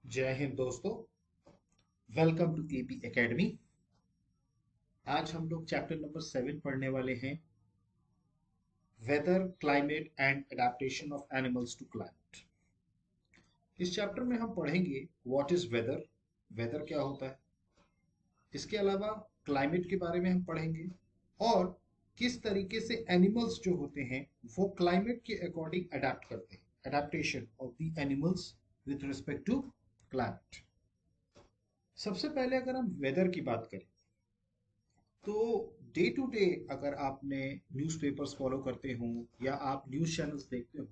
जय हिंद दोस्तों। Welcome to AP academy. आज हम लोग चैप्टर नंबर 7 पढ़ने वाले हैं। Weather, climate and adaptation of animals to climate. इस चैप्टर में हम पढ़ेंगे व्हाट इज वेदर, वेदर क्या होता है। इसके अलावा क्लाइमेट के बारे में हम पढ़ेंगे और किस तरीके से एनिमल्स जो होते हैं वो क्लाइमेट के अकॉर्डिंग अडेप्ट करते हैं, adaptation of the animals with respect to climate. सबसे पहले अगर हम वेदर की बात करें तो डे टू डे अगर आपने न्यूज़पेपर्स फॉलो करते हो या आप न्यूज़ चैनल्स देखते हो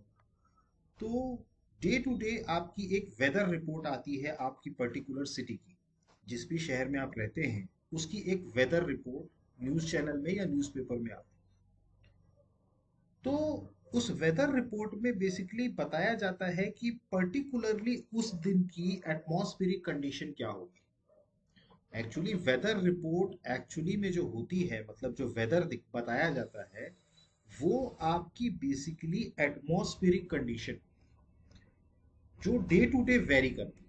तो डे टू डे आपकी एक वेदर रिपोर्ट आती है आपकी पर्टिकुलर सिटी की। जिस भी शहर में आप रहते हैं उसकी एक वेदर रिपोर्ट न्यूज़ चैनल में या न्यूज़पेपर में आती है। तो उस वेदर रिपोर्ट में बेसिकली बताया जाता है कि पर्टिकुलरली उस दिन की एटमॉस्फेरिक कंडीशन क्या होगी। एक्चुअली वेदर रिपोर्ट एक्चुअली में जो होती है, मतलब जो वेदर बताया जाता है वो आपकी बेसिकली एटमॉस्फेरिक कंडीशन जो डे टू डे वेरी करती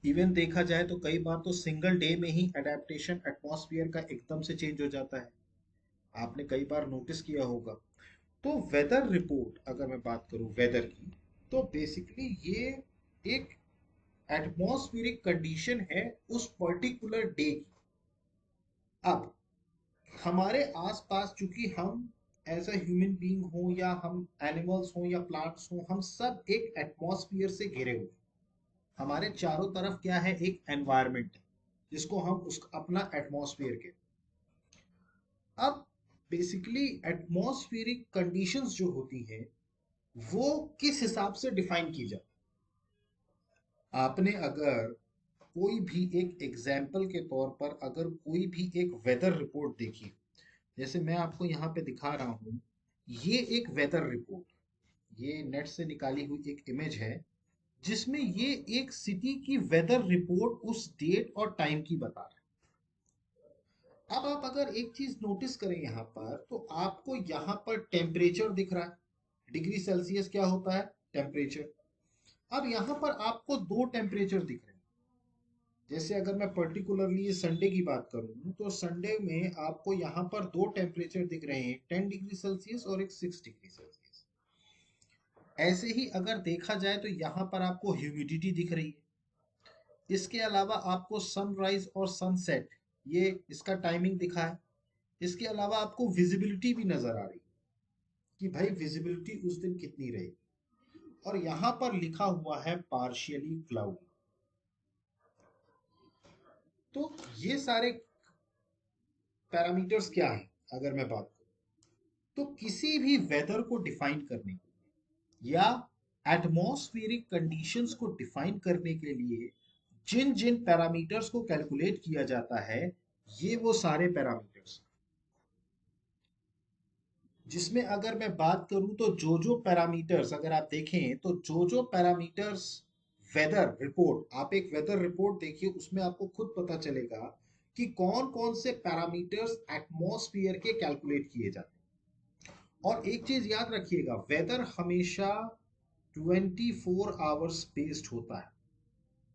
है। इवन देखा जाए तो कई बार तो सिंगल डे में ही एडेप्टेशन एटमॉस्फेयर का एकदम से चेंज हो जाता है। आपने कई बार नोटिस किया होगा। तो वेदर रिपोर्ट अगर मैं बात करूं वेदर की तो बेसिकली ये एक एटमॉस्फेरिक कंडीशन है उस पर्टिकुलर डे की। अब हमारे आसपास चूंकि हम एज अ ह्यूमन बीइंग हो या हम एनिमल्स हो या प्लांट्स हो, हम सब एक एटमॉस्फियर से घिरे हुए हैं। हमारे चारों तरफ क्या है, एक एनवायरनमेंट है जिसको हम उस अपना एटमॉस्फियर के। अब बेसिकली एटमॉस्फेरिक कंडीशंस जो होती है वो किस हिसाब से डिफाइन की जाती है। आपने अगर कोई भी एक एग्जाम्पल के तौर पर अगर कोई भी एक वेदर रिपोर्ट देखी, जैसे मैं आपको यहाँ पे दिखा रहा हूँ, ये एक वेदर रिपोर्ट, ये नेट से निकाली हुई एक इमेज है जिसमें ये एक सिटी की वेदर रिपोर्ट उस डेट और टाइम की बता रहा है। अब आप अगर एक चीज नोटिस करें यहाँ पर तो आपको यहाँ पर टेम्परेचर दिख रहा है। डिग्री सेल्सियस क्या होता है, टेम्परेचर। अब यहाँ पर आपको दो टेम्परेचर दिख रहे हैं। जैसे अगर मैं पर्टिकुलरली संडे की बात करूं तो संडे में आपको यहाँ पर दो टेम्परेचर दिख रहे हैं, 10 डिग्री सेल्सियस और एक 6 डिग्री सेल्सियस। ऐसे ही अगर देखा जाए तो यहाँ पर आपको ह्यूमिडिटी दिख रही है। इसके अलावा आपको सनराइज और सनसेट, ये इसका टाइमिंग दिखा है। इसके अलावा आपको विजिबिलिटी भी नजर आ रही है कि भाई विजिबिलिटी उस दिन कितनी रहेगी। और यहाँ पर लिखा हुआ है पार्शियली क्लाउडी। तो ये सारे पैरामीटर्स क्या हैं अगर मैं बात करूं तो किसी भी वेदर को डिफाइन करने के लिए या एटमॉस्फेरिक कंडीशंस को डिफाइन करने के लिए जिन जिन पैरामीटर्स को कैलकुलेट किया जाता है ये वो सारे पैरामीटर्स, जिसमें अगर मैं बात करूं तो जो पैरामीटर्स अगर आप देखें तो जो पैरामीटर्स वेदर रिपोर्ट, आप एक वेदर रिपोर्ट देखिए उसमें आपको खुद पता चलेगा कि कौन कौन से पैरामीटर्स एटमॉस्फेयर के कैलकुलेट किए जाते हैं। और एक चीज याद रखिएगा, वेदर हमेशा 24 आवर्स बेस्ड होता है।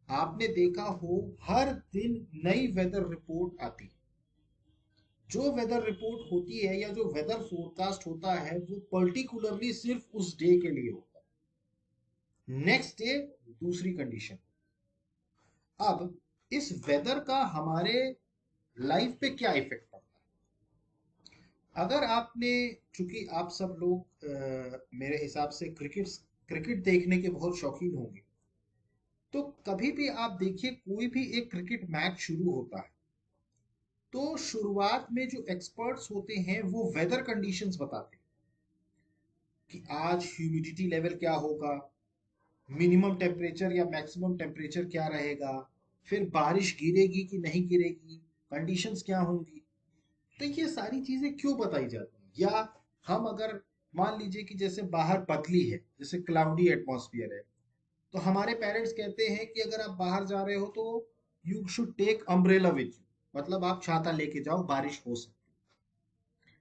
आपने देखा हो हर दिन नई वेदर रिपोर्ट आती है। जो वेदर रिपोर्ट होती है या जो वेदर फोरकास्ट होता है वो पर्टिकुलरली सिर्फ उस डे के लिए होता है। नेक्स्ट डे दूसरी कंडीशन। अब इस वेदर का हमारे लाइफ पे क्या इफेक्ट पड़ता है। अगर आपने, चूंकि आप सब लोग मेरे हिसाब से क्रिकेट देखने के बहुत शौकीन होंगे, तो कभी भी आप देखिए कोई भी एक क्रिकेट मैच शुरू होता है तो शुरुआत में जो एक्सपर्ट्स होते हैं वो वेदर कंडीशंस बताते हैं कि आज ह्यूमिडिटी लेवल क्या होगा, मिनिमम टेम्परेचर या मैक्सिमम टेम्परेचर क्या रहेगा, फिर बारिश गिरेगी कि नहीं गिरेगी, कंडीशंस क्या होंगी। तो ये सारी चीजें क्यों बताई जाती हैं। या हम अगर मान लीजिए कि जैसे बाहर बदली है, जैसे क्लाउडी एटमॉस्फियर है, तो हमारे पेरेंट्स कहते हैं कि अगर आप बाहर जा रहे हो तो you should take umbrella with you, मतलब आप छाता लेके जाओ, बारिश हो सकती है।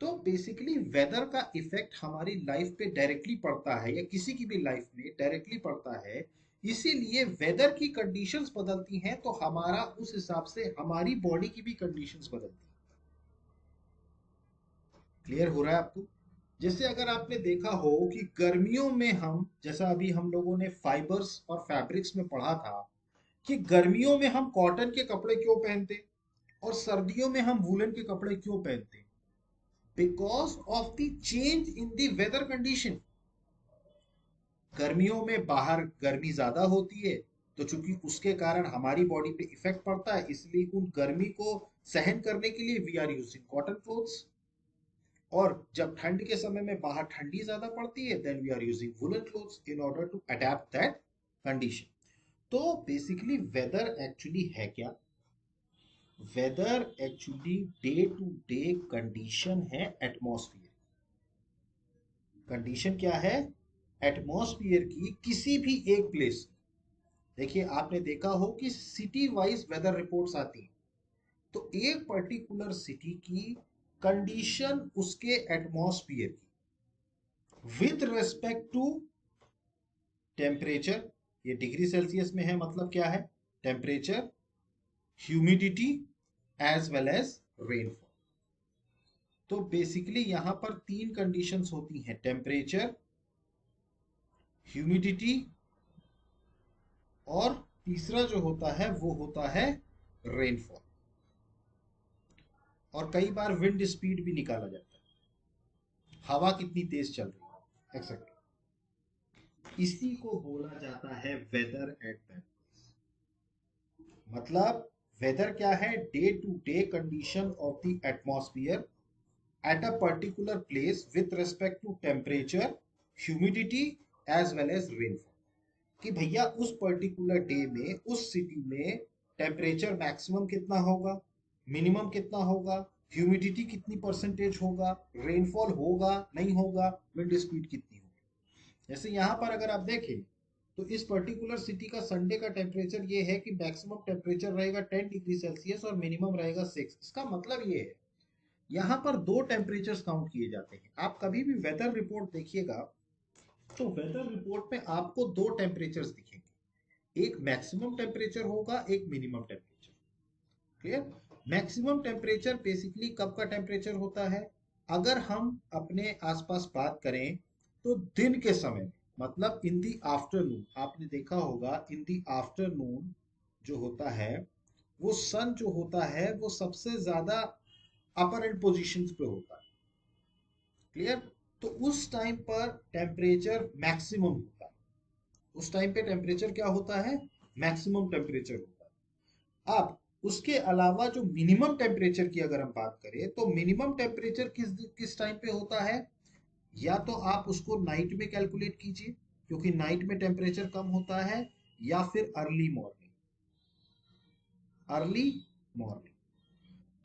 तो बेसिकली वेदर का इफेक्ट हमारी लाइफ पे डायरेक्टली पड़ता है या किसी की भी लाइफ में डायरेक्टली पड़ता है इसीलिए वेदर की कंडीशंस बदलती हैं तो हमारा उस हिसाब से हमारी बॉडी की भी कंडीशंस बदलती हैं। क्लियर हो रहा है आपको? जैसे अगर आपने देखा हो कि गर्मियों में हम, जैसा अभी हम लोगों ने फाइबर्स और फैब्रिक्स में पढ़ा था कि गर्मियों में हम कॉटन के कपड़े क्यों पहनते और सर्दियों में हम वूलन के कपड़े क्यों पहनते? Because of the change in the weather condition. गर्मियों में बाहर गर्मी ज्यादा होती है, तो चूंकि उसके कारण हमारी बॉडी पे इफेक्ट पड़ता है, इसलिए उन गर्मी को सहन करने के लिए we are using cotton clothes. और जब ठंड के समय में बाहर ठंडी ज्यादा पड़ती है, then we are using woollen clothes in order to adapt that condition. तो बेसिकली वेदर एक्चुअली है क्या? Weather actually day to day condition है एटमॉस्फेयर। कंडीशन क्या है? एटमॉस्फेयर की किसी भी एक प्लेस। देखिए, आपने देखा हो कि सिटी वाइज वेदर रिपोर्ट्स आती हैं, तो एक पर्टिकुलर सिटी की कंडीशन उसके एटमॉस्फेयर की विद रेस्पेक्ट टू टेम्परेचर, ये डिग्री सेल्सियस में है, मतलब क्या है? Temperature, humidity as well as rainfall. तो बेसिकली यहां पर तीन कंडीशंस होती हैं, टेम्परेचर, ह्यूमिडिटी और तीसरा जो होता है वो होता है रेनफॉल। और कई बार विंड स्पीड भी निकाला जाता है, हवा कितनी तेज चल रही है, एक्सेट्रा। इसी को बोला जाता है वेदर एट दैट। मतलब वेदर क्या है? Day to day condition of the atmosphere at a particular place with respect to temperature, humidity as well as rainfall। कि भैया उस पर्टिकुलर डे में उस सिटी में टेम्परेचर मैक्सिमम कितना होगा, मिनिमम कितना होगा, ह्यूमिडिटी कितनी परसेंटेज होगा, रेनफॉल होगा नहीं होगा, विंड स्पीड कितनी होगी। जैसे यहाँ पर अगर आप देखें तो इस पर्टिकुलर सिटी का संडे का टेम्परेचर ये है कि मैक्सिमम टेम्परेचर रहेगा 10 डिग्री सेल्सियस और मिनिमम रहेगा 6। इसका मतलब ये है यहाँ पर दो टेम्परेचर्स काउंट किए जाते हैं। आप कभी भी वेदर रिपोर्ट देखिएगा तो वेदर रिपोर्ट में आपको दो टेम्परेचर्स दिखेंगे, एक मैक्सिमम टेम्परेचर होगा, एक minimum temperature. Clear? Maximum temperature basically कब का टेम्परेचर होता है? अगर हम अपने आसपास बात करें तो दिन के समय, मतलब इन दी आफ्टरनून। आपने देखा होगा इन दी आफ्टरनून जो होता है, वो सन जो होता है वो सबसे ज्यादा अपर एंड पोजीशंस पे होता है। क्लियर? तो उस टाइम पर टेम्परेचर मैक्सिमम होता है। उस टाइम पे टेम्परेचर क्या होता है? मैक्सिमम टेम्परेचर होता है। अब उसके अलावा जो मिनिमम टेम्परेचर की अगर हम बात करें तो मिनिमम टेम्परेचर किस किस टाइम पे होता है? या तो आप उसको नाइट में कैलकुलेट कीजिए, क्योंकि नाइट में टेम्परेचर कम होता है, या फिर अर्ली मॉर्निंग। अर्ली मॉर्निंग,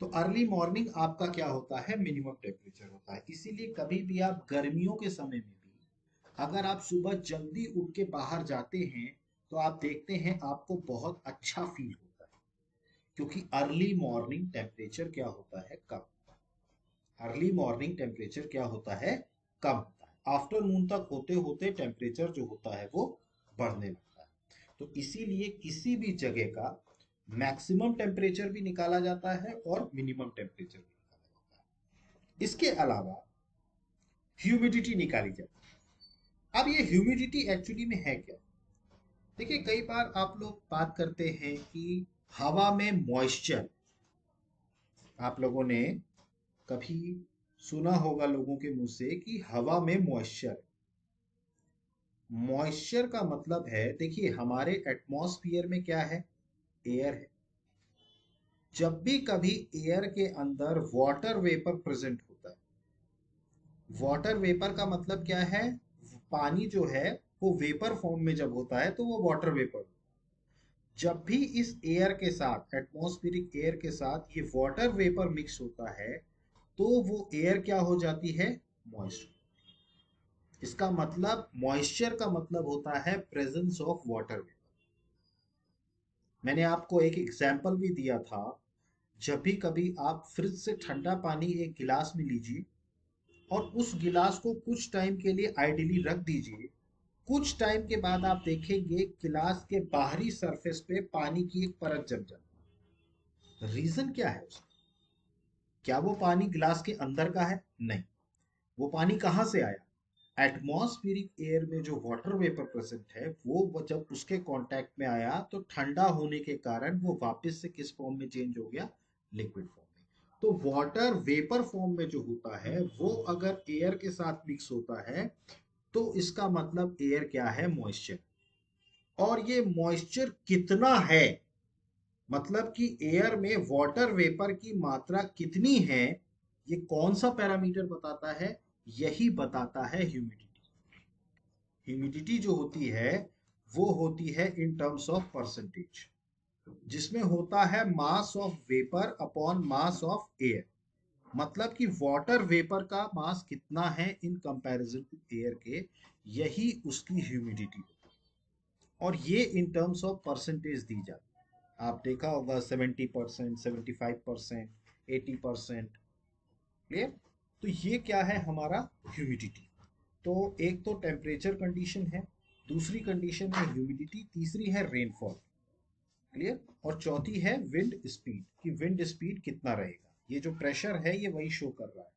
तो अर्ली मॉर्निंग आपका क्या होता है? मिनिमम टेम्परेचर होता है। इसीलिए कभी भी आप गर्मियों के समय में भी अगर आप सुबह जल्दी उठ के बाहर जाते हैं तो आप देखते हैं आपको बहुत अच्छा फील होता है, क्योंकि अर्ली मॉर्निंग टेम्परेचर क्या होता है? कम। अर्ली मॉर्निंग टेम्परेचर क्या होता है? कम होता है। आफ्टरनून तक होते होते टेम्परेचर जो होता है वो बढ़ने लगता है। तो इसीलिए किसी भी जगह का मैक्सिमम टेम्परेचर भी निकाला जाता है और मिनिमम टेम्परेचर भी निकाला जाता है। इसके अलावा ह्यूमिडिटी निकाली जाती है। अब ये ह्यूमिडिटी एक्चुअली में है क्या? देखिए, कई बार आप लोग बात करते हैं कि हवा में मॉइस्चर। आप लोगों ने कभी सुना होगा लोगों के मुंह से कि हवा में मॉइस्चर। मॉइस्चर का मतलब है, देखिए हमारे एटमॉस्फेयर में क्या है? एयर है। जब भी कभी एयर के अंदर वाटर वेपर प्रेजेंट होता है, वाटर वेपर का मतलब क्या है? पानी जो है वो वेपर फॉर्म में जब होता है तो वो वाटर वेपर। जब भी इस एयर के साथ, एटमॉस्फेरिक एयर के साथ ये वाटर वेपर मिक्स होता है तो वो एयर क्या हो जाती है? मॉइस्ट। इसका मतलब मॉइस्चर का मतलब होता है प्रेजेंस ऑफ वाटर वेपर। मैंने आपको एक एग्जाम्पल भी दिया था, जब भी कभी आप फ्रिज से ठंडा पानी एक गिलास में लीजिए और उस गिलास को कुछ टाइम के लिए आइडियली रख दीजिए, कुछ टाइम के बाद आप देखेंगे गिलास के बाहरी सरफेस पे पानी की एक परत जम जाती है। रीजन क्या है उसका? क्या वो पानी गिलास के अंदर का है? नहीं। वो पानी कहाँ से आया? एटमॉस्फेरिक एयर में जो वाटर वेपर प्रेजेंट है वो जब उसके कांटेक्ट में आया तो ठंडा होने के कारण वो वापस से किस फॉर्म में चेंज हो गया? लिक्विड फॉर्म में। तो वाटर वेपर फॉर्म में जो होता है वो अगर एयर के साथ मिक्स होता है तो इसका मतलब एयर क्या है? मॉइस्चर। और ये मॉइस्चर कितना है, मतलब कि एयर में वाटर वेपर की मात्रा कितनी है, ये कौन सा पैरामीटर बताता है? यही बताता है ह्यूमिडिटी। ह्यूमिडिटी जो होती है वो होती है इन टर्म्स ऑफ परसेंटेज, जिसमें होता है mass of vapour upon mass of air. मतलब कि वाटर वेपर का मास कितना है इन कंपैरिजन टू एयर के, यही उसकी ह्यूमिडिटी। और ये इन टर्म्स ऑफ परसेंटेज दी जाती है। आप देखा होगा 70%, 75%, 80%। क्लियर? तो ये क्या है हमारा? ह्यूमिडिटी। तो एक तो टेम्परेचर कंडीशन है, दूसरी कंडीशन है ह्यूमिडिटी, तीसरी है रेनफॉल। क्लियर? और चौथी है विंड स्पीड, कि विंड स्पीड कितना रहेगा। ये जो प्रेशर है ये वही शो कर रहा है,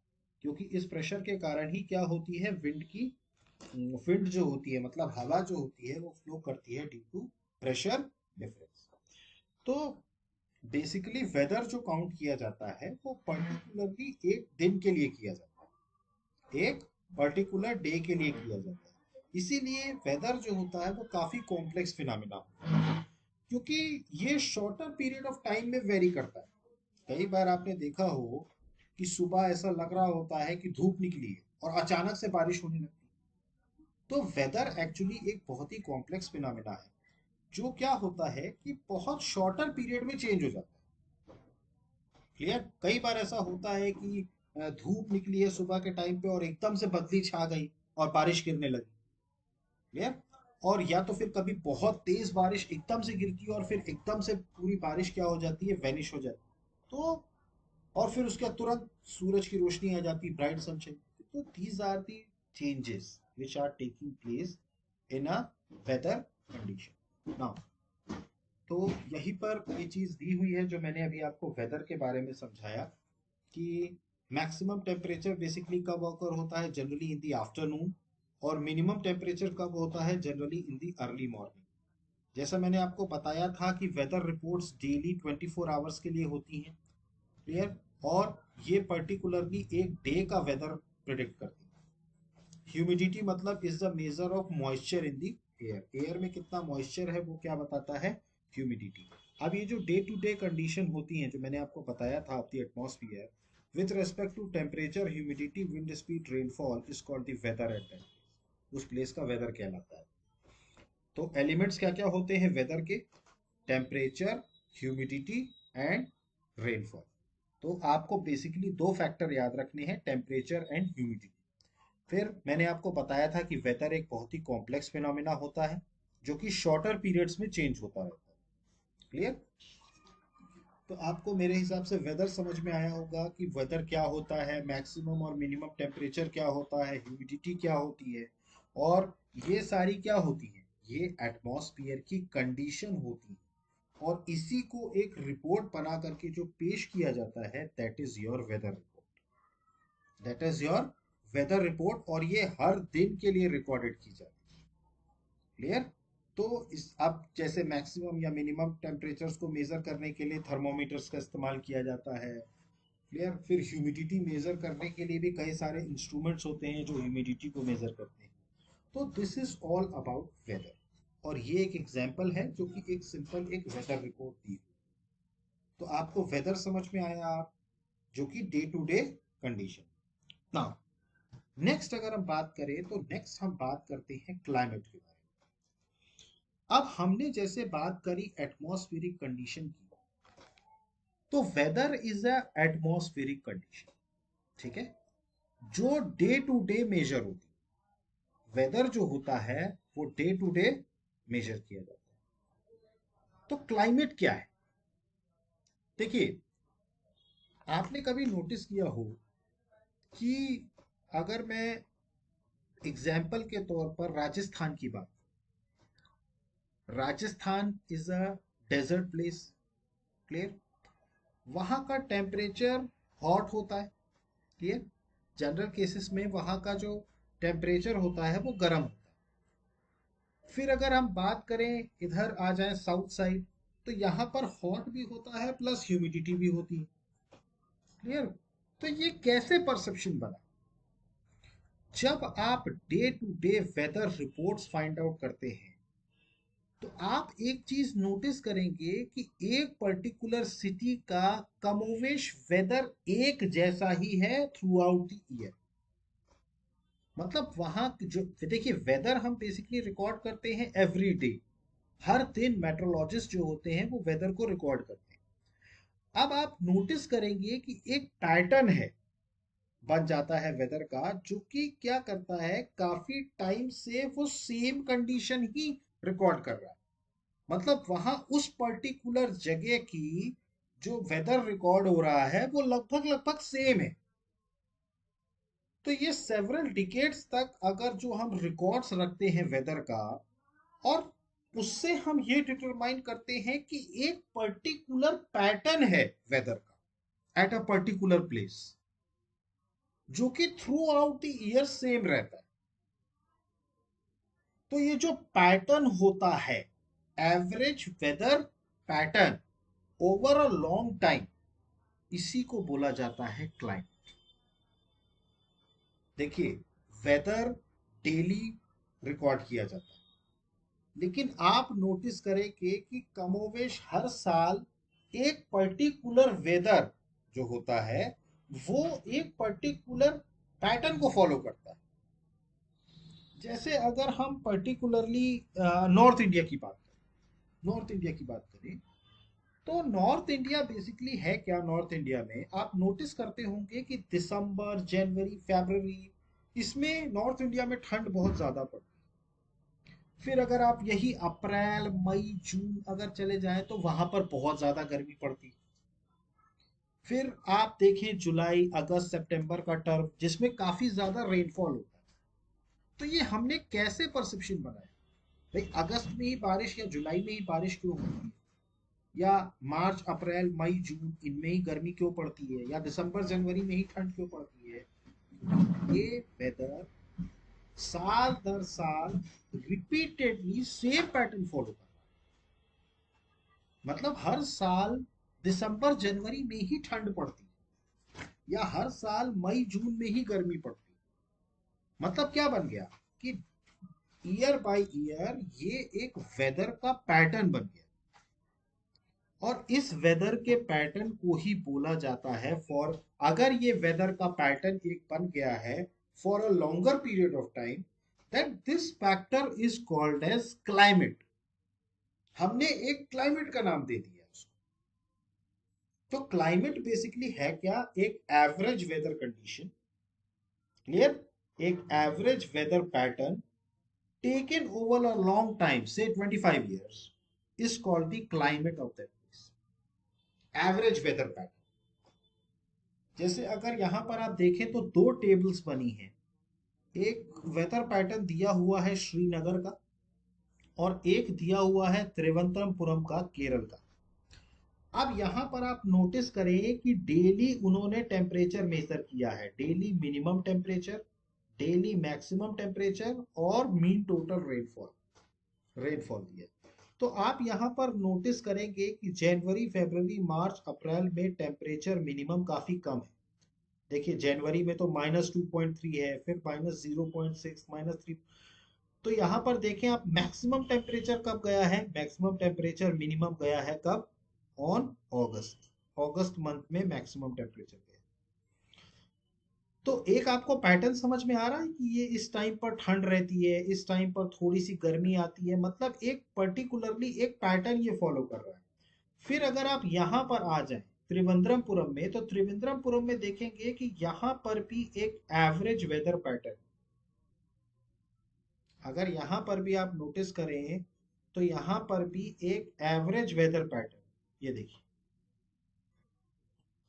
क्योंकि इस प्रेशर के कारण ही क्या होती है? विंड जो होती है, मतलब हवा जो होती है वो फ्लो करती है ड्यू टू प्रेशर डिफरेंस। तो बेसिकली वेदर जो काउंट किया जाता है वो पर्टिकुलरली एक दिन के लिए किया जाता है, एक पर्टिकुलर डे के लिए किया जाता है। इसीलिए वेदर जो होता है वो काफी कॉम्प्लेक्स फिनोमेना होता है, क्योंकि ये शॉर्टर पीरियड ऑफ टाइम में वेरी करता है। कई बार आपने देखा हो कि सुबह ऐसा लग रहा होता है कि धूप निकली है और अचानक से बारिश होने लगती है। तो वेदर एक्चुअली एक बहुत ही कॉम्प्लेक्स फिनोमेना है, जो क्या होता है कि बहुत शॉर्टर पीरियड में चेंज हो जाता है। क्लियर? कई बार ऐसा होता है कि धूप निकली है सुबह के टाइम पे और एकदम से बदली छा गई और बारिश गिरने लगी। क्लियर? और या तो फिर कभी बहुत तेज बारिश एकदम से गिरती है और फिर एकदम से पूरी बारिश क्या हो जाती है? वेनिश हो जाती है। तो और फिर उसके बाद तुरंत सूरज की रोशनी आ जाती है, ब्राइट सनशाइन। तो these are the changes which are taking place in a weather condition now। तो यहीं पर ये चीज दी हुई है जो मैंने अभी आपको वेदर के बारे में समझाया, कि मैक्सिमम टेम्परेचर बेसिकली कब ऑकर होता है? Generally in the afternoon. और मिनिमम टेम्परेचर कब होता है? Generally in the early morning. जैसा मैंने आपको बताया था कि वेदर रिपोर्ट्स डेली 24 आवर्स के लिए होती हैं। क्लियर? और ये पर्टिकुलरली एक डे का वेदर प्रिडिक्ट करती है। ह्यूमिडिटी मतलब is the measure of moisture in the air. Air में कितना मॉइस्चर है वो क्या बताता है? ह्यूमिडिटी। अब ये जो डे टू डे कंडीशन होती हैं जो मैंने आपको बताया था of the atmosphere with respect to temperature, humidity, wind speed, rainfall is called the weather at that place. उस प्लेस का वेदर कहलाता है। तो एलिमेंट्स क्या क्या होते हैं वेदर के? Temperature, humidity and rainfall. तो आपको बेसिकली दो फैक्टर याद रखने हैं, टेम्परेचर एंड ह्यूमिडिटी। फिर मैंने आपको बताया था कि वेदर एक बहुत ही कॉम्प्लेक्स फिनोमेना होता है जो कि शॉर्टर पीरियड्स में चेंज होता रहता है। क्लियर? तो आपको मेरे हिसाब से वेदर समझ में आया होगा कि वेदर क्या होता है, मैक्सिमम और मिनिमम टेम्परेचर क्या होता है, ह्यूमिडिटी क्या होती है, और ये सारी क्या होती है? ये एटमॉस्फेयर की कंडीशन होती है। और इसी को एक रिपोर्ट बना करके जो पेश किया जाता है that is your weather report. That is your weather report. और ये हर दिन के लिए रिकॉर्डेड की जाती है। क्लियर? तो इस अब जैसे मैक्सिमम या मिनिमम टेम्परेचर्स को मेजर करने के लिए थर्मोमीटर्स का इस्तेमाल किया जाता है। क्लियर? फिर ह्यूमिडिटी मेजर करने के लिए भी कई सारे इंस्ट्रूमेंट्स होते हैं जो ह्यूमिडिटी को मेजर करते हैं। तो this is all about whether. और ये एक एग्जांपल है जो कि एक सिंपल एक वेदर रिपोर्ट दी। तो आपको वेदर समझ में आया, आप जो कि day to day condition. Now next अगर हम बात करें तो नेक्स्ट हम बात करते हैं क्लाइमेट के बारे में। अब हमने जैसे बात करी एटमॉस्फेरिक कंडीशन की, तो weather is a atmospheric condition. ठीक है? जो डे टू डे मेजर होती है। वेदर जो होता है वो डे टू डे मेजर किया जाता है। तो क्लाइमेट क्या है? देखिए, आपने कभी नोटिस किया हो कि अगर मैं एग्जाम्पल के तौर पर राजस्थान की बात, Rajasthan is a desert place, clear. वहां का टेम्परेचर हॉट होता है, क्लियर। जनरल केसेस में वहां का जो टेम्परेचर होता है वो गर्म होता है। फिर अगर हम बात करें इधर आ जाए साउथ साइड, तो यहाँ पर हॉट भी होता है प्लस ह्यूमिडिटी भी होती है, क्लियर। तो ये कैसे परसेप्शन बना? जब आप day to day weather reports find out करते हैं, तो आप एक चीज नोटिस करेंगे कि एक पर्टिकुलर सिटी का कमोवेश वेदर एक जैसा ही है थ्रू आउट द ईयर। मतलब वहां जो देखिए, वेदर हम बेसिकली रिकॉर्ड करते हैं एवरी डे। हर दिन मेट्रोलॉजिस्ट जो होते हैं वो वेदर को रिकॉर्ड करते हैं। अब आप नोटिस करेंगे कि एक पैटर्न है, बन जाता है वेदर का, जो कि क्या करता है, काफी टाइम से वो सेम कंडीशन ही रिकॉर्ड कर रहा है। मतलब वहां उस पर्टिकुलर जगह की जो वेदर रिकॉर्ड हो रहा है वो लगभग लगभग सेम है। तो ये सेवरल डिकेड्स तक अगर जो हम रिकॉर्ड्स रखते हैं वेदर का, और उससे हम ये डिटरमाइन करते हैं कि एक पर्टिकुलर पैटर्न है वेदर का एट अ पर्टिकुलर प्लेस, जो कि throughout the year same रहता है। तो ये जो पैटर्न होता है, average weather pattern over a long time, इसी को बोला जाता है क्लाइमेट। देखिए, वेदर डेली रिकॉर्ड किया जाता है, लेकिन आप नोटिस करेंगे कि कमोवेश हर साल एक पर्टिकुलर वेदर जो होता है वो एक पर्टिकुलर पैटर्न को फॉलो करता है। जैसे अगर हम पर्टिकुलरली नॉर्थ इंडिया की बात करें, नॉर्थ इंडिया की बात करें, तो नॉर्थ इंडिया बेसिकली है क्या? नॉर्थ इंडिया में आप नोटिस करते होंगे कि दिसंबर, जनवरी, फरवरी, इसमें नॉर्थ इंडिया में ठंड बहुत ज्यादा पड़ती है। फिर अगर आप यही अप्रैल, मई, जून अगर चले जाएं तो वहां पर बहुत ज्यादा गर्मी पड़ती है। फिर आप देखें जुलाई, अगस्त, सितंबर का टर्म, जिसमें काफी ज्यादा रेनफॉल होता है। तो ये हमने कैसे परसेप्शन बनाया? भाई अगस्त में ही बारिश या जुलाई में ही बारिश क्यों होती है, या मार्च, अप्रैल, मई, जून इनमें ही गर्मी क्यों पड़ती है, या दिसंबर, जनवरी में ही ठंड क्यों पड़ती है? ये वेदर साल दर साल रिपीटेडली सेम पैटर्न फॉलो कर रहा है। मतलब हर साल दिसंबर, जनवरी में ही ठंड पड़ती है, या हर साल मई, जून में ही गर्मी पड़ती है। मतलब क्या बन गया कि ईयर बाय ईयर ये एक वेदर का पैटर्न बन गया। और इस वेदर के पैटर्न को ही बोला जाता है, फॉर अगर ये वेदर का पैटर्न एक बन गया है for a longer period of time, that this factor is called as climate. हमने एक क्लाइमेट का नाम दे दिया उसको। तो क्लाइमेट बेसिकली है क्या? एक एवरेज वेदर कंडीशन, क्लियर। एक average weather pattern taken over a long time, से 25 years, is called the climate of that place, average weather pattern. जैसे अगर यहां पर आप देखें तो दो टेबल्स बनी हैं, एक वेदर पैटर्न दिया हुआ है श्रीनगर का, और एक दिया हुआ है त्रिवेंद्रपुरम का, केरल का। अब यहां पर आप नोटिस करें कि डेली उन्होंने टेम्परेचर मेजर किया है, daily minimum temperature, daily maximum temperature, और मीन टोटल रेनफॉल दिया। तो आप यहां पर नोटिस करेंगे कि जनवरी, फरवरी, मार्च, अप्रैल में टेम्परेचर मिनिमम काफी कम है। देखिए जनवरी में तो -2.3 है, फिर -0.6, -3। तो यहां पर देखें आप, मैक्सिमम टेम्परेचर कब गया है? मैक्सिमम टेम्परेचर मिनिमम गया है कब? On August. अगस्त मंथ में मैक्सिमम टेम्परेचर गया। तो एक आपको पैटर्न समझ में आ रहा है कि ये इस टाइम पर ठंड रहती है, इस टाइम पर थोड़ी सी गर्मी आती है, मतलब एक पर्टिकुलरली एक पैटर्न ये फॉलो कर रहा है। फिर अगर आप यहाँ पर आ जाएं त्रिवेंद्रपुरम में, तो त्रिवेंद्रपुरम में देखेंगे कि यहाँ पर भी एक एवरेज वेदर पैटर्न। अगर यहाँ पर भी आप नोटिस करें तो यहाँ पर भी एक एवरेज वेदर पैटर्न, ये देखिए,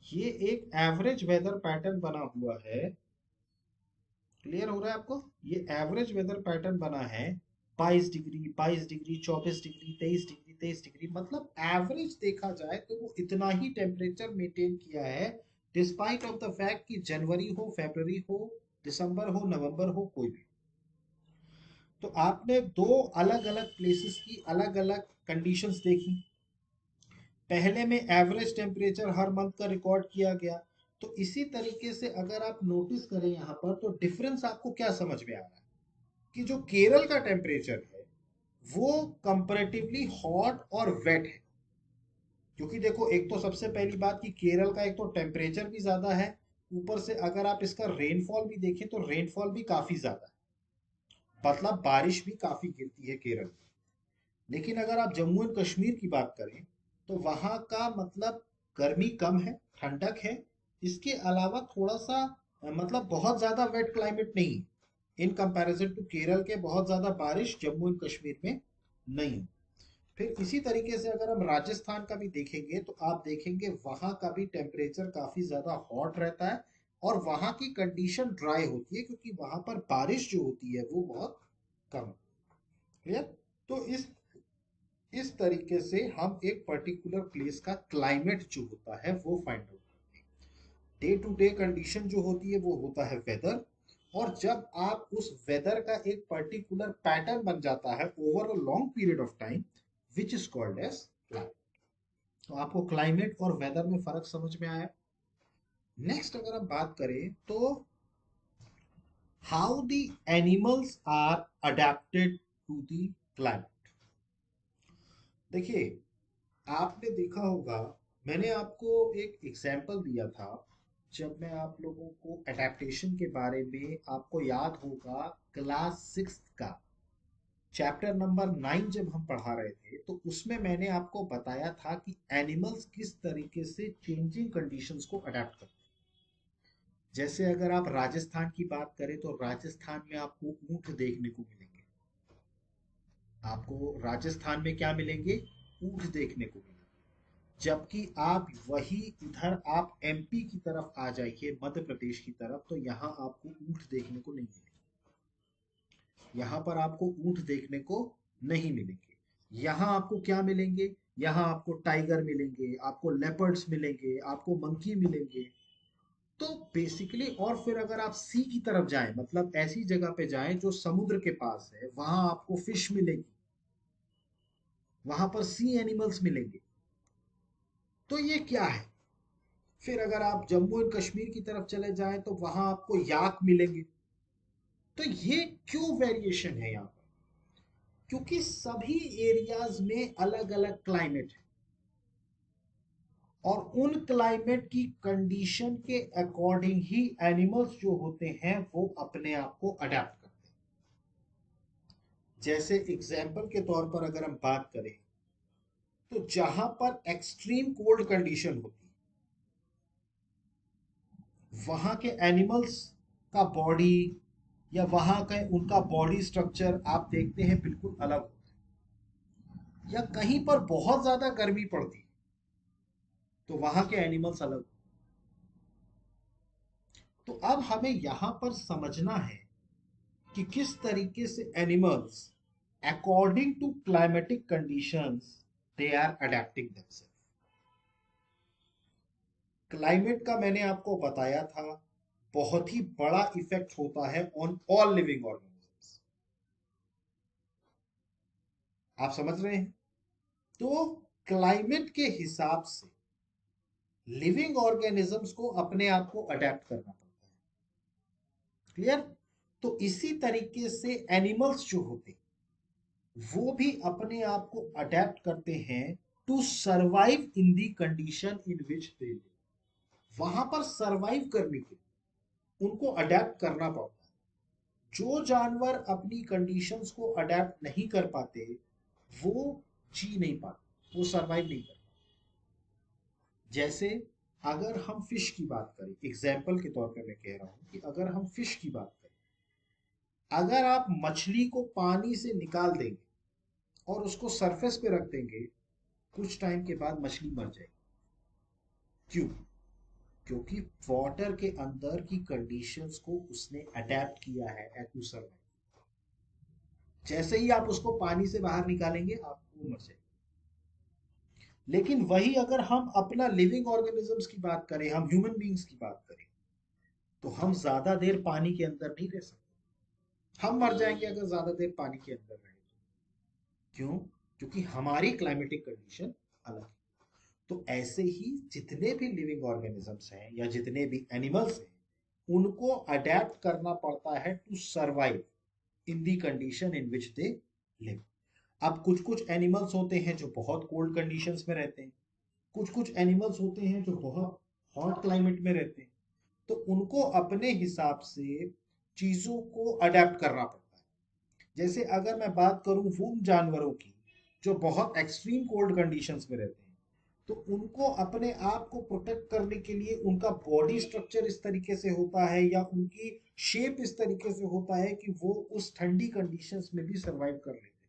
ये एक एवरेज वेदर पैटर्न बना हुआ है। क्लियर हो रहा है आपको? ये एवरेज वेदर पैटर्न बना है 22 degree, 22 degree, 24 degree, 23 degree, 23 degree, मतलब एवरेज देखा जाए तो वो इतना ही टेम्परेचर मेंटेन किया है, डिस्पाइट ऑफ द फैक्ट कि जनवरी हो, फरवरी हो, दिसंबर हो, नवंबर हो, कोई भी। तो आपने दो अलग अलग प्लेसेस की अलग अलग कंडीशंस देखी। पहले में एवरेज टेम्परेचर हर मंथ का रिकॉर्ड किया गया। तो इसी तरीके से अगर आप नोटिस करें यहाँ पर, तो डिफरेंस आपको क्या समझ में आ रहा है कि जो केरल का टेम्परेचर है वो कंपैरेटिवली हॉट और वेट है। क्योंकि देखो, एक तो सबसे पहली बात कि केरल का एक तो टेम्परेचर भी ज्यादा है, ऊपर से अगर आप इसका रेनफॉल भी देखें तो रेनफॉल भी काफी ज्यादा है, मतलब बारिश भी काफी गिरती है केरल में। लेकिन अगर आप जम्मू एंड कश्मीर की बात करें तो वहां का मतलब गर्मी कम है, ठंडक है। इसके अलावा थोड़ा सा मतलब बहुत ज्यादा वेट क्लाइमेट नहीं है इन कंपैरिजन टू केरल के, बहुत ज्यादा बारिश जम्मू एंड कश्मीर में नहीं है। फिर इसी तरीके से अगर हम राजस्थान का भी देखेंगे तो आप देखेंगे वहां का भी टेम्परेचर काफी ज्यादा हॉट रहता है और वहां की कंडीशन ड्राई होती है, क्योंकि वहां पर बारिश जो होती है वो बहुत कम है। क्लियर? तो इस तरीके से हम एक पर्टिकुलर प्लेस का क्लाइमेट जो होता है वो फाइंड आउट करते हैं। डे टू डे कंडीशन जो होती है वो होता है वेदर। और जब आप उस वेदर का एक पर्टिकुलर पैटर्न बन जाता है over a long period of time, which is called as climate. तो आपको क्लाइमेट और वेदर में फर्क समझ में आया? नेक्स्ट अगर हम बात करें तो how the animals are adapted to the climate. देखिए, आपने देखा होगा, मैंने आपको एक एग्जाम्पल दिया था जब मैं आप लोगों को एडेप्टेशन के बारे में, आपको याद होगा क्लास 6 का चैप्टर नंबर 9 जब हम पढ़ा रहे थे, तो उसमें मैंने आपको बताया था कि एनिमल्स किस तरीके से चेंजिंग कंडीशंस को अडेप्ट करते हैं। जैसे अगर आप राजस्थान की बात करें तो राजस्थान में आपको ऊंट देखने को मिलेंगे। आपको राजस्थान में क्या मिलेंगे? ऊंट देखने को मिलेंगे। जबकि आप वही इधर आप एमपी की तरफ आ जाइए, मध्य प्रदेश की तरफ, तो यहाँ आपको ऊंट देखने को नहीं मिलेंगे। यहाँ पर आपको ऊंट देखने को नहीं मिलेंगे। यहाँ आपको क्या मिलेंगे? यहाँ आपको टाइगर मिलेंगे, आपको लेपर्ड्स मिलेंगे, आपको मंकी मिलेंगे। तो बेसिकली, और फिर अगर आप सी की तरफ जाएं, मतलब ऐसी जगह पे जाएं जो समुद्र के पास है, वहां आपको फिश मिलेगी, वहां पर सी एनिमल्स मिलेंगे। तो ये क्या है? फिर अगर आप जम्मू एंड कश्मीर की तरफ चले जाएं तो वहां आपको याक मिलेंगे। तो ये क्यों वेरिएशन है यहाँ पर? क्योंकि सभी एरियाज में अलग अलग क्लाइमेट है और उन क्लाइमेट की कंडीशन के अकॉर्डिंग ही एनिमल्स जो होते हैं वो अपने आप को अडेप्ट करते हैं। जैसे एग्जाम्पल के तौर पर अगर हम बात करें तो जहां पर एक्सट्रीम कोल्ड कंडीशन होती है, वहां के एनिमल्स का बॉडी या वहां का उनका बॉडी स्ट्रक्चर आप देखते हैं बिल्कुल अलग होता है। या कहीं पर बहुत ज्यादा गर्मी पड़ती है तो वहां के एनिमल्स अलग। तो अब हमें यहां पर समझना है कि किस तरीके से animals according to climatic conditions they are adapting themself. Climate का मैंने आपको बताया था बहुत ही बड़ा इफेक्ट होता है ऑन ऑल लिविंग ऑर्गेनिजम्स। आप समझ रहे हैं? तो क्लाइमेट के हिसाब से लिविंग ऑर्गेनिजम्स को अपने आप को अडेप्ट करना पड़ता है। क्लियर? तो इसी तरीके से एनिमल्स जो होते हैं वो भी अपने आप को अडेप्ट करते हैं to survive in the condition in which they live. वहां पर सरवाइव करने के लिए उनको अडेप्ट करना पड़ता है। जो जानवर अपनी कंडीशंस को अडेप्ट नहीं कर पाते वो जी नहीं पाते, वो सरवाइव नहीं कर पाते। जैसे अगर हम फिश की बात करें, एग्जाम्पल के तौर पे मैं कह रहा हूं कि अगर हम फिश की बात करें, अगर आप मछली को पानी से निकाल देंगे और उसको सरफेस पे रख देंगे, कुछ टाइम के बाद मछली मर जाएगी। क्यों? क्योंकि वाटर के अंदर की कंडीशंस को उसने अडेप्ट किया है टू सर्वाइव। जैसे ही आप उसको पानी से बाहर निकालेंगे आप वो मर जाएंगे। लेकिन वही अगर हम अपना लिविंग ऑर्गेनिजम्स की बात करें, हम ह्यूमन बींग्स की बात करें, तो हम ज्यादा देर पानी के अंदर नहीं रह सकते। हम मर जाएंगे अगर ज्यादा देर पानी के अंदर रहे तो। क्यों? क्योंकि हमारी क्लाइमेटिक कंडीशन अलग है। तो ऐसे ही जितने भी लिविंग ऑर्गेनिजम्स हैं या जितने भी एनिमल्स हैं, उनको अडेप्ट करना पड़ता है to survive in the condition in which they live. अब कुछ कुछ एनिमल्स होते हैं जो बहुत कोल्ड कंडीशंस में रहते हैं, कुछ कुछ एनिमल्स होते हैं जो बहुत हॉट क्लाइमेट में रहते हैं। तो उनको अपने हिसाब से चीजों को अडेप्ट करना पड़ता है। जैसे अगर मैं बात करूं उन जानवरों की जो बहुत एक्सट्रीम कोल्ड कंडीशंस में रहते हैं, तो उनको अपने आप को प्रोटेक्ट करने के लिए उनका बॉडी स्ट्रक्चर इस तरीके से होता है या उनकी शेप इस तरीके से होता है कि वो उस ठंडी कंडीशंस में भी सरवाइव कर लेते हैं।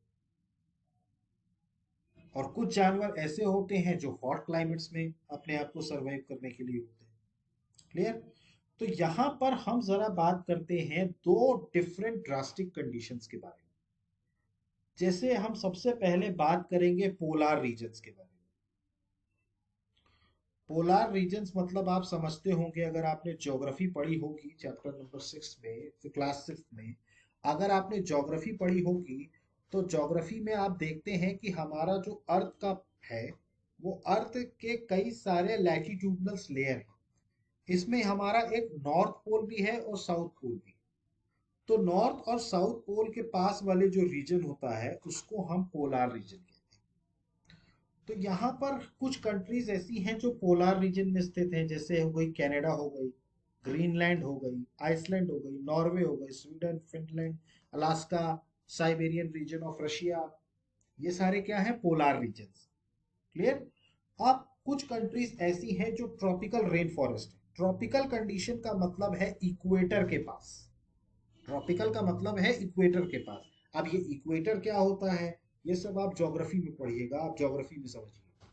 और कुछ जानवर ऐसे होते हैं जो हॉट क्लाइमेट्स में अपने आप को सरवाइव करने के लिए होते हैं। क्लियर? तो यहां पर हम जरा बात करते हैं दो डिफरेंट ड्रास्टिक कंडीशंस के बारे में। जैसे हम सबसे पहले बात करेंगे पोलार रीजन्स के बारे में। पोलार रीजन्स मतलब आप समझते होंगे, अगर आपने ज्योग्राफी पढ़ी होगी चैप्टर नंबर 6 में, क्लास 6 में अगर आपने ज्योग्राफी पढ़ी होगी, तो ज्योग्राफी में आप देखते हैं कि हमारा जो अर्थ का है, वो अर्थ के कई सारे लैटिट्यूडनल लेयर हैं। इसमें हमारा एक नॉर्थ पोल भी है और साउथ पोल भी। तो नॉर्थ और साउथ पोल के पास वाले जो रीजन होता है उसको हम पोलार रीजन कहते हैं। तो यहाँ पर कुछ कंट्रीज ऐसी हैं जो पोलार रीजन में स्थित हैं, जैसे हो गई कनाडा, हो गई ग्रीनलैंड, हो गई आइसलैंड, हो गई नॉर्वे, हो गई Sweden, Finland, Alaska, Siberian region of Russia. ये सारे क्या है? Polar regions. क्लियर? अब कुछ कंट्रीज ऐसी हैं जो ट्रॉपिकल रेन फॉरेस्ट है। ट्रॉपिकल कंडीशन का मतलब है इक्वेटर के पास। ट्रॉपिकल का मतलब है इक्वेटर के पास। अब ये इक्वेटर क्या होता है, ये सब आप ज्योग्राफी में पढ़िएगा, आप ज्योग्राफी में समझिए।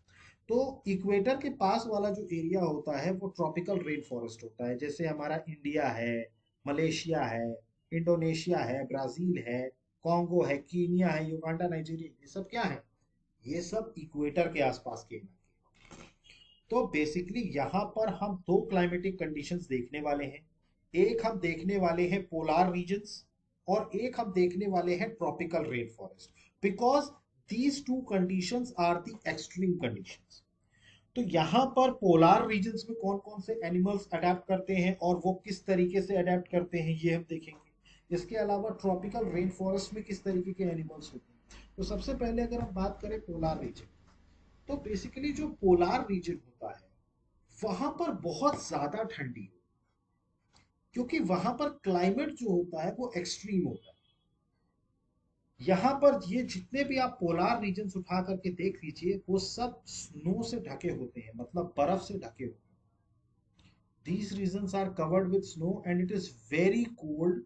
तो इक्वेटर के पास वाला जो एरिया होता है वो ट्रॉपिकल रेन फॉरेस्ट होता है। जैसे हमारा इंडिया है, मलेशिया है, इंडोनेशिया है, ब्राजील है, कॉन्गो है, कीनिया है, युगांडा, नाइजीरिया, ये सब क्या है? ये सब इक्वेटर के आसपास के इलाके। तो बेसिकली यहाँ पर हम दो क्लाइमेटिक कंडीशंस देखने वाले हैं। एक हम देखने वाले हैं पोलार रीजन्स और एक हम देखने वाले हैं tropical rain forest, because these two conditions are the extreme conditions. तो यहाँ पर पोलार रीजन्स में कौन कौन से एनिमल्स अडेप्ट करते हैं और वो किस तरीके से अडेप्ट करते हैं ये हम देखेंगे। इसके अलावा ट्रॉपिकल रेन फॉरेस्ट में किस तरीके के एनिमल्स होते हैं। तो सबसे पहले अगर हम बात करें पोलार रीजन, तो बेसिकली जो पोलार रीजन होता है वहां पर बहुत ज्यादा ठंडी हो, क्योंकि वहां पर क्लाइमेट जो होता है वो एक्सट्रीम होता है। यहाँ पर ये जितने भी आप पोलार रीजन्स उठा करके देख लीजिए, वो सब स्नो से ढके होते हैं, मतलब बर्फ से ढके होते हैं। These regions are covered with snow and it is very cold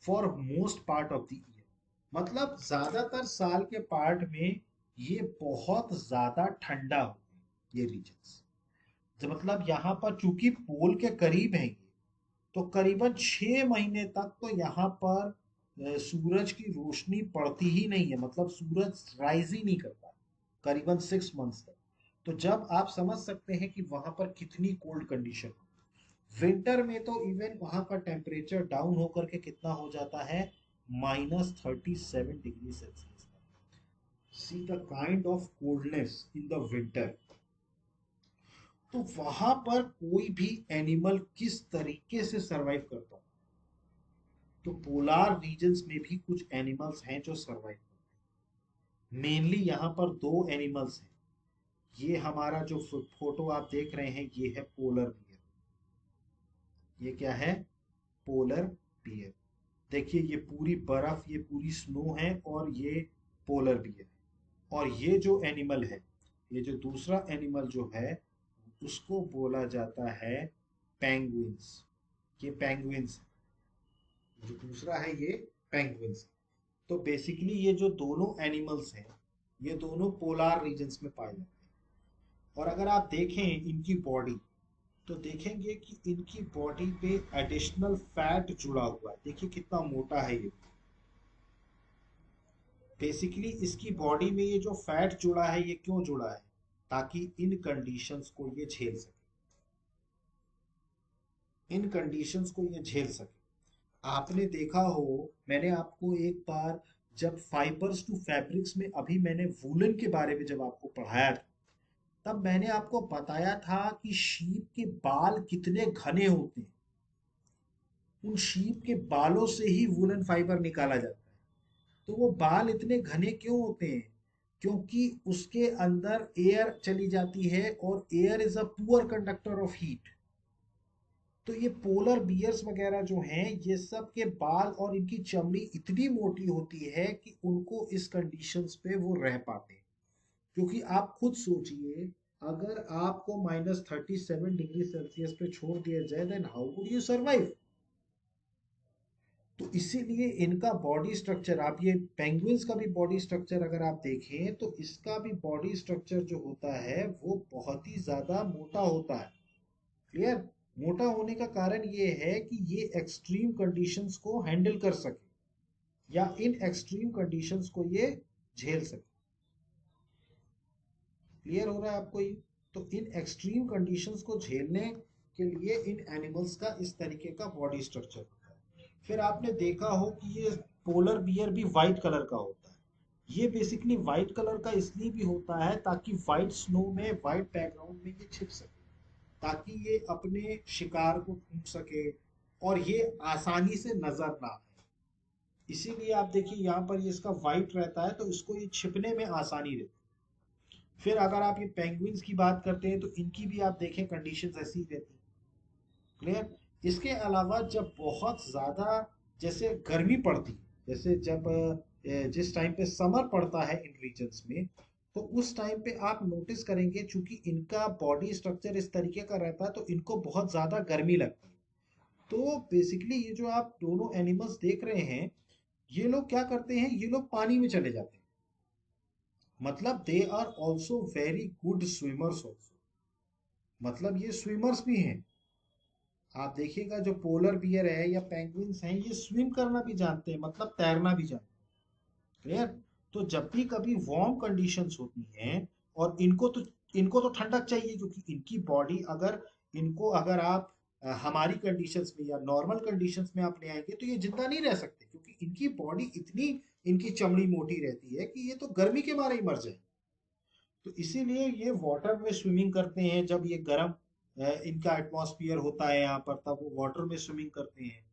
for most part of the year. मतलब ज्यादातर साल के पार्ट में ये बहुत ज्यादा ठंडा होते हैं ये रीजन्स। तो मतलब यहाँ पर चूंकि पोल के करीब है ये, तो करीबन 6 महीने तक तो यहाँ पर सूरज की रोशनी पड़ती ही नहीं है, मतलब सूरज राइज ही नहीं करता करीबन 6 मंथ्स तक। तो जब आप समझ सकते हैं कि वहां पर कितनी कोल्ड कंडीशन। विंटर में तो इवन वहां का टेम्परेचर डाउन होकर के कितना हो जाता है, -37 degree Celsius. See the kind of coldness in the winter. तो वहां पर कोई भी एनिमल किस तरीके से सरवाइव करता है। तो पोलार रीजन्स में भी कुछ एनिमल्स हैं जो सरवाइव करते हैं। मेनली यहाँ पर दो एनिमल्स हैं। ये हमारा जो फोटो आप देख रहे हैं ये है पोलर बियर। ये क्या है? Polar bear. देखिए ये पूरी बर्फ, ये पूरी स्नो है और ये पोलर बियर है। और ये जो एनिमल है, ये जो दूसरा एनिमल जो है उसको बोला जाता है पेंगुइन्स। ये पेंगुइन्स, जो दूसरा है ये पेंगुइन्स। तो बेसिकली ये जो दोनों एनिमल्स हैं ये दोनों पोलार रीजन्स में पाए जाते हैं। और अगर आप देखें इनकी बॉडी, तो देखेंगे कि इनकी बॉडी पे एडिशनल फैट जुड़ा हुआ है। देखिए कितना मोटा है ये। बेसिकली इसकी बॉडी में ये जो फैट जुड़ा है ये क्यों जुड़ा है? ताकि इन कंडीशंस को ये झेल सके, इन कंडीशंस को ये झेल सके। आपने देखा हो, मैंने आपको एक बार जब फाइबर्स टू फैब्रिक्स में अभी मैंने वूलन के बारे में जब आपको पढ़ाया था, तब मैंने आपको बताया था कि शीप के बाल कितने घने होते हैं। उन शीप के बालों से ही वूलन फाइबर निकाला जाता है। तो वो बाल इतने घने क्यों होते हैं? क्योंकि उसके अंदर एयर चली जाती है और air is a poor conductor of heat. तो ये पोलर बियर्स वगैरह जो हैं ये सब के बाल और इनकी चमड़ी इतनी मोटी होती है कि उनको इस कंडीशंस पे वो रह पाते हैं। क्योंकि आप खुद सोचिए, अगर आपको -37 डिग्री सेल्सियस पे छोड़ दिया जाए then how would you survive? तो इसीलिए इनका बॉडी स्ट्रक्चर, आप ये पेंगुइन्स का भी बॉडी स्ट्रक्चर अगर आप देखें तो इसका भी बॉडी स्ट्रक्चर जो होता है वो बहुत ही ज्यादा मोटा होता है। क्लियर? मोटा होने का कारण ये है कि ये एक्सट्रीम कंडीशंस को हैंडल कर सके या इन एक्सट्रीम कंडीशंस को ये झेल सके। क्लियर हो रहा है आपको ये? तो इन एक्सट्रीम कंडीशंस को झेलने के लिए इन एनिमल्स का इस तरीके का बॉडी स्ट्रक्चर होता है। फिर आपने देखा हो कि ये पोलर बियर भी वाइट कलर का होता है। ये बेसिकली वाइट कलर का इसलिए भी होता है ताकि वाइट स्नो में, वाइट बैकग्राउंड में ये छिप सके, ताकि ये अपने शिकार को ढूंढ सके और ये आसानी से नजर ना आए। इसीलिए आप देखिए यहाँ पर ये इसका वाइट रहता है तो इसको ये छिपने में आसानी रहती है। फिर अगर आप ये पेंगुइन्स की बात करते हैं तो इनकी भी आप देखें कंडीशंस ऐसी ही रहती है। क्लियर? इसके अलावा जब बहुत ज्यादा जैसे गर्मी पड़ती है, जैसे जब जिस टाइम पे समर पड़ता है इन रीजन्स में, तो उस टाइम पे आप नोटिस करेंगे चूंकि इनका बॉडी स्ट्रक्चर इस तरीके का रहता है तो इनको बहुत ज्यादा गर्मी लगती है। तो बेसिकली ये जो आप दोनों एनिमल्स देख रहे हैं, ये लोग क्या करते हैं, ये लोग पानी में चले जाते हैं। मतलब they are also very good swimmers also, मतलब ये स्विमर्स भी हैं। आप देखिएगा जो पोलर बियर है या पेंगुइन्स हैं ये स्विम करना भी जानते हैं, मतलब तैरना भी जानते हैं। क्लियर? तो जब भी कभी वार्म कंडीशंस होती हैं और इनको तो ठंडक चाहिए, क्योंकि इनकी बॉडी अगर, इनको अगर आप हमारी कंडीशंस में या नॉर्मल कंडीशंस में आप ले आएंगे तो ये जिंदा नहीं रह सकते, क्योंकि इनकी बॉडी इतनी, इनकी चमड़ी मोटी रहती है कि ये तो गर्मी के मारे ही मर जाए। तो इसीलिए ये वाटर में स्विमिंग करते हैं। जब ये गर्म इनका एटमॉस्फियर होता है यहाँ पर, तब वो वाटर में स्विमिंग करते हैं।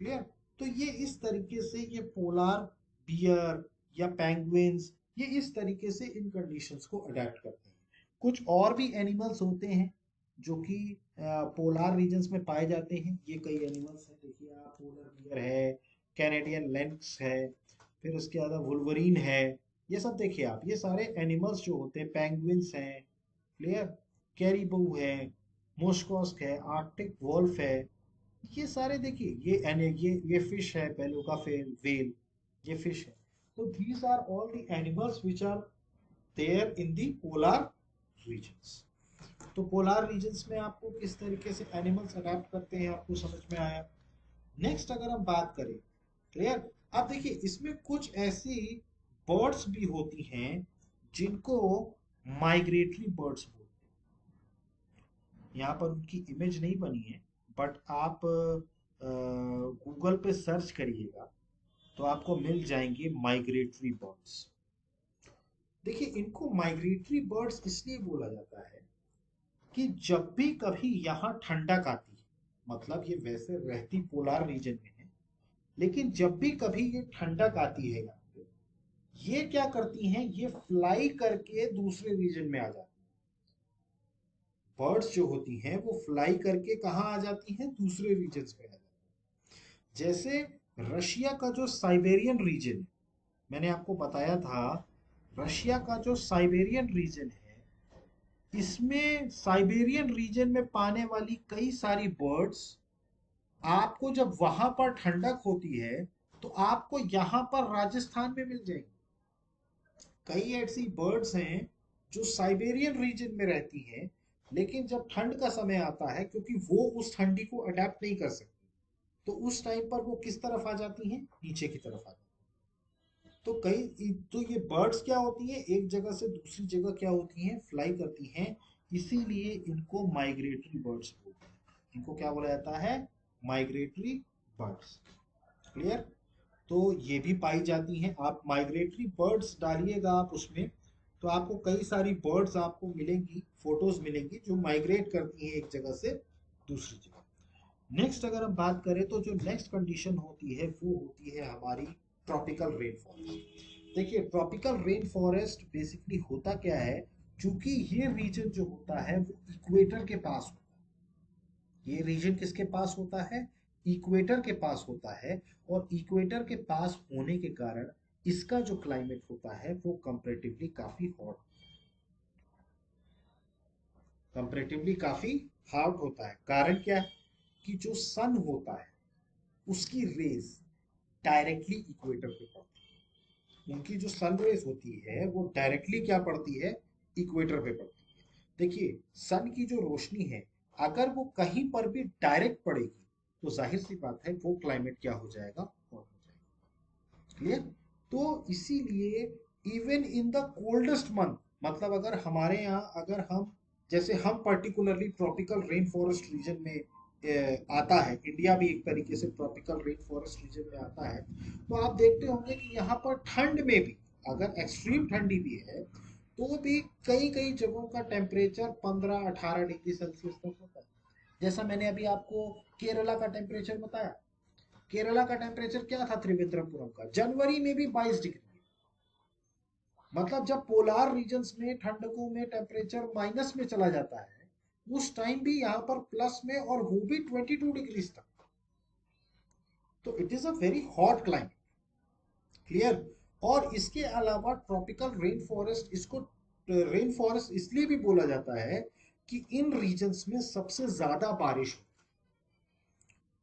क्लियर? तो ये इस तरीके से ये पोलार बियर या पेंगुइन्स ये इस तरीके से इन कंडीशंस को अडेप्ट करते हैं। कुछ और भी एनिमल्स होते हैं जो कि पोलार रीजन्स में पाए जाते हैं। ये कई एनिमल्स हैं, देखिए आप, पोलर बियर है, कैनेडियन लेंक्स है, फिर उसके बाद वुल्वरीन है। ये सब देखिए आप, ये सारे एनिमल्स जो होते हैं, पेंगुइन्स हैं, क्लियर, कैरीबू है, मोस्कॉस्क है, आर्कटिक वोल्फ है, ये सारे देखिए, ये फिश है, बेलुगा वेल, ये फिश है। तो these are all the animals which are there in the polar regions. तो पोलर रीजन्स में आपको किस तरीके से एनिमल्स अडेप्ट करते हैं आपको समझ में आया। नेक्स्ट अगर हम बात करें, क्लियर, अब देखिए इसमें कुछ ऐसी बर्ड्स भी होती हैं जिनको माइग्रेटरी बर्ड्स बोलते हैं। यहाँ पर उनकी इमेज नहीं बनी है, बट आप गूगल पे सर्च करिएगा तो आपको मिल जाएंगे माइग्रेटरी बर्ड्स। देखिए इनको माइग्रेटरी बर्ड्स इसलिए बोला जाता है कि जब भी कभी यहाँ ठंडक आती है, मतलब ये वैसे रहती पोलार रीजन में है, लेकिन जब भी कभी ये ठंडक आती है यहाँ पे, ये क्या करती हैं, ये फ्लाई करके दूसरे रीजन में आ जाती हैं। बर्ड्स जो होती हैं वो फ्लाई करके कहाँ आ जाती हैं, दूसरे रीजन में आ जाती हैं। जैसे रशिया का जो साइबेरियन रीजन है, मैंने आपको बताया था, रशिया का जो साइबेरियन रीजन है, इसमें साइबेरियन रीजन में पाने वाली कई सारी बर्ड्स आपको जब वहां पर ठंडक होती है तो आपको यहाँ पर राजस्थान में मिल जाएंगी। कई ऐसी बर्ड्स हैं जो साइबेरियन रीजन में रहती हैं, लेकिन जब ठंड का समय आता है, क्योंकि वो उस ठंडी को अडेप्ट नहीं कर सकती, तो उस टाइम पर वो किस तरफ आ जाती हैं, नीचे की तरफ आ जाती हैं। तो ये बर्ड्स क्या होती हैं, एक जगह से दूसरी जगह क्या होती हैं, फ्लाई करती हैं। इसीलिए इनको माइग्रेटरी बर्ड्स बोलते हैं। इनको क्या बोला जाता है, माइग्रेटरी बर्ड्स। क्लियर। तो ये भी पाई जाती हैं। आप माइग्रेटरी बर्ड्स डालिएगा आप उसमें, तो आपको कई सारी बर्ड्स आपको मिलेंगी, फोटोज मिलेंगी जो माइग्रेट करती हैं एक जगह से दूसरी जगह। नेक्स्ट अगर हम बात करें तो जो नेक्स्ट कंडीशन होती है वो होती है हमारी ट्रॉपिकल रेन फॉरेस्ट। देखिए ट्रॉपिकल रेन फॉरेस्ट बेसिकली होता क्या है, क्योंकि ये रीजन जो होता है वो इक्वेटर के पास होता है। ये रीजन किसके पास होता है, इक्वेटर के पास होता है। और इक्वेटर के पास होने के कारण इसका जो क्लाइमेट होता है वो कंपैरेटिवली काफी हॉट, कंपैरेटिवली काफी हॉट होता है। कारण क्या है कि जो सन होता है उसकी रेज डायरेक्टली इक्वेटर पे पड़ती है। उनकी जो सन रेज होती है वो डायरेक्टली क्या पड़ती है, इक्वेटर पे पड़ती है। देखिए सन की जो रोशनी है, अगर वो कहीं पर भी डायरेक्ट पड़ेगी तो जाहिर सी बात है वो क्लाइमेट क्या हो जाएगा, हॉट हो जाएगा। क्लियर। तो इसीलिए even in the coldest month, मतलब अगर हमारे यहाँ, अगर हम जैसे हम particularly tropical rain forest region में आता है, इंडिया भी एक तरीके से ट्रॉपिकल रेन फॉरेस्ट रीजन में आता है, तो आप देखते होंगे कि यहाँ पर ठंड में भी, अगर एक्सट्रीम ठंडी भी है तो भी कई कई जगहों का टेम्परेचर 15-18 डिग्री सेल्सियस तक होता है। जैसा मैंने अभी आपको केरला का टेम्परेचर बताया, केरला का टेम्परेचर क्या था त्रिवेंद्रपुरम का, जनवरी में भी 22 डिग्री। मतलब जब पोलार रीजन्स में ठंडकों में टेम्परेचर माइनस में चला जाता है, उस टाइम भी यहाँ पर प्लस में, और वो भी 22 डिग्री तक। तो it is a very hot climate. Clear. और इसके अलावा ट्रॉपिकल रेन फॉरेस्ट, इसको रेन फॉरेस्ट इसलिए भी बोला जाता है कि इन रीजन्स में सबसे ज्यादा बारिश होती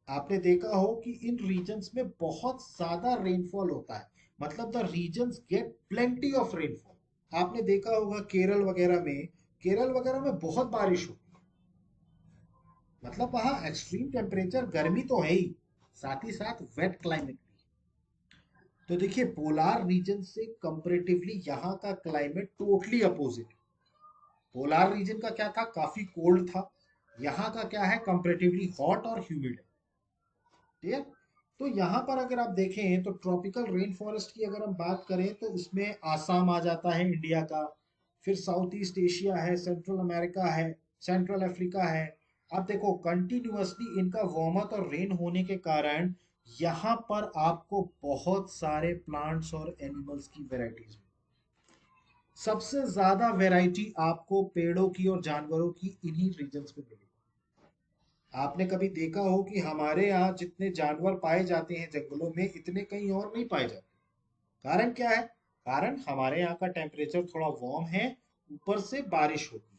है। आपने देखा हो कि इन रीजन्स में बहुत ज्यादा रेनफॉल होता है, मतलब the regions get plenty of rainfall. आपने देखा होगा केरल वगैरह में, केरल वगैरह में बहुत बारिश होती है। मतलब वहां एक्सट्रीम टेम्परेचर, गर्मी तो है ही, साथ ही साथ वेट क्लाइमेट भी। तो देखिए पोलार रीजन से कंपैरेटिवली यहाँ का क्लाइमेट टोटली अपोजिट है। पोलार रीजन का क्या था, काफी कोल्ड था। यहाँ का क्या है, कंपैरेटिवली हॉट और ह्यूमिड है। ठीक है। तो यहाँ पर अगर आप देखें तो ट्रॉपिकल रेन फॉरेस्ट की अगर हम बात करें तो उसमें आसाम आ जाता है इंडिया का, फिर साउथ ईस्ट एशिया है, सेंट्रल अमेरिका है, सेंट्रल अफ्रीका है। अब देखो कंटिन्यूअसली इनका वार्मथ और रेन होने के कारण यहाँ पर आपको बहुत सारे प्लांट्स और एनिमल्स की वेराइटीज, सबसे ज्यादा वैरायटी आपको पेड़ों की और जानवरों की इन्हीं रीजन्स में मिलेगी। आपने कभी देखा हो कि हमारे यहाँ जितने जानवर पाए जाते हैं जंगलों में, इतने कहीं और नहीं पाए जाते। कारण क्या है, कारण हमारे यहाँ का टेम्परेचर थोड़ा वार्म है, ऊपर से बारिश होती है,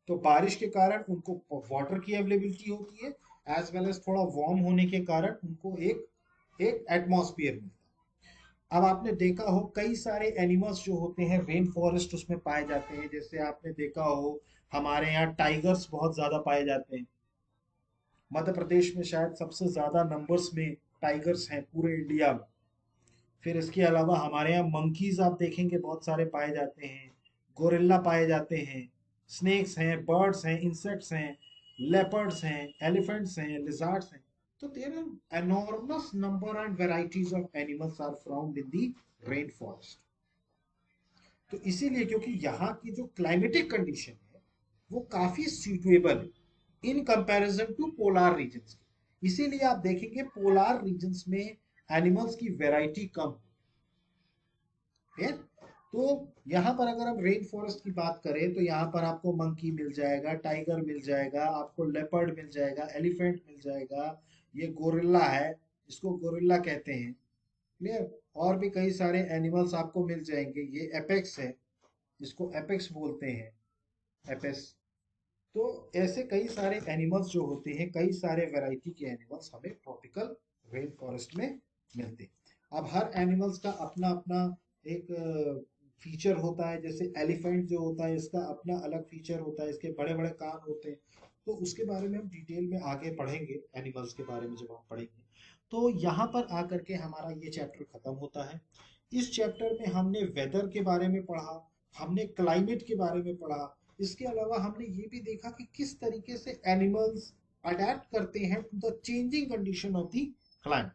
तो बारिश के कारण उनको वाटर की अवेलेबिलिटी होती है, एज वेल एज थोड़ा वार्म होने के कारण उनको एक एक एटमॉस्फेयर मिलता है। अब आपने देखा हो कई सारे एनिमल्स जो होते हैं रेन फॉरेस्ट उसमें पाए जाते हैं, जैसे आपने देखा हो हमारे यहाँ टाइगर्स बहुत ज्यादा पाए जाते हैं। मध्य प्रदेश में शायद सबसे ज्यादा नंबर्स में टाइगर्स हैं पूरे इंडिया में। फिर इसके अलावा हमारे यहाँ मंकीज आप देखेंगे बहुत सारे पाए जाते हैं, गोरिल्ला पाए जाते हैं, स्नेक्स हैं, बर्ड्स हैं, इंसेक्ट्स हैं, लेपर्ड्स हैं, एलिफेंट्स हैं, लिजार्ड्स हैं। तो there are enormous number and varieties of animals are found in the rain forest. तो इसीलिए क्योंकि यहाँ की जो क्लाइमेटिक कंडीशन है वो काफी सूटेबल है in comparison to polar regions की। इसीलिए आप देखेंगे पोलार रीजन्स में एनिमल्स की वैरायटी कम है। तो यहाँ पर अगर हम रेन फॉरेस्ट की बात करें तो यहाँ पर आपको मंकी मिल जाएगा, टाइगर मिल जाएगा, आपको लेपर्ड मिल जाएगा, एलिफेंट मिल जाएगा, ये गोरिल्ला है, इसको गोरिल्ला कहते हैं। क्लियर। और भी कई सारे एनिमल्स आपको मिल जाएंगे, ये एपेक्स है, इसको एपेक्स बोलते हैं, एपेक्स। तो ऐसे कई सारे एनिमल्स जो होते हैं, कई सारे वैरायटी के एनिमल्स हमें ट्रॉपिकल रेन फॉरेस्ट में मिलते हैं। अब हर एनिमल्स का अपना अपना एक फीचर होता है, जैसे एलिफेंट जो होता है इसका अपना अलग फीचर होता है, इसके बड़े बड़े कान होते हैं। तो उसके बारे में हम डिटेल में आगे पढ़ेंगे, एनिमल्स के बारे में जब हम पढ़ेंगे। तो यहाँ पर आकर के हमारा ये चैप्टर खत्म होता है। इस चैप्टर में हमने वेदर के बारे में पढ़ा, हमने क्लाइमेट के बारे में पढ़ा। इसके अलावा हमने ये भी देखा कि किस तरीके से एनिमल्स अडेप्ट करते हैं to the changing condition of the climate.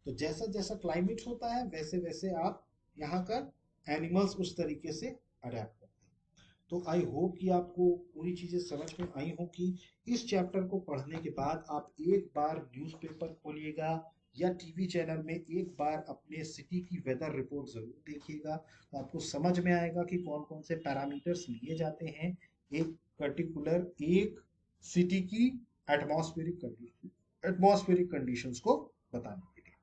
तो जैसा जैसा क्लाइमेट होता है वैसे वैसे आप यहाँ का एनिमल्स उस तरीके से अडेप्ट करते हैं। तो आई होप कि आपको पूरी चीजें समझ में आई हो कि इस चैप्टर को पढ़ने के बाद आप एक बार न्यूज़पेपर खोलिएगा या टीवी चैनल में एक बार अपने सिटी की वेदर रिपोर्ट जरूर देखिएगा। तो आपको समझ में आएगा कि कौन कौन से पैरामीटर्स लिए जाते हैं एक पर्टिकुलर एक सिटी की एटमॉस्फेरिक कंडीशंस को बताने के लिए।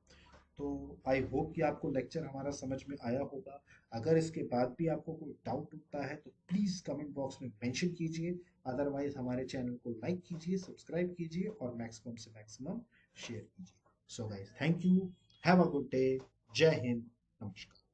तो आई होप कि आपको लेक्चर हमारा समझ में आया होगा। अगर इसके बाद भी आपको कोई डाउट होता है तो प्लीज़ कमेंट बॉक्स में मेंशन कीजिए। अदरवाइज हमारे चैनल को लाइक कीजिए, सब्सक्राइब कीजिए और मैक्सिमम से मैक्सिमम शेयर कीजिए। So guys, thank you, have a good day, जय हिंद, नमस्कार।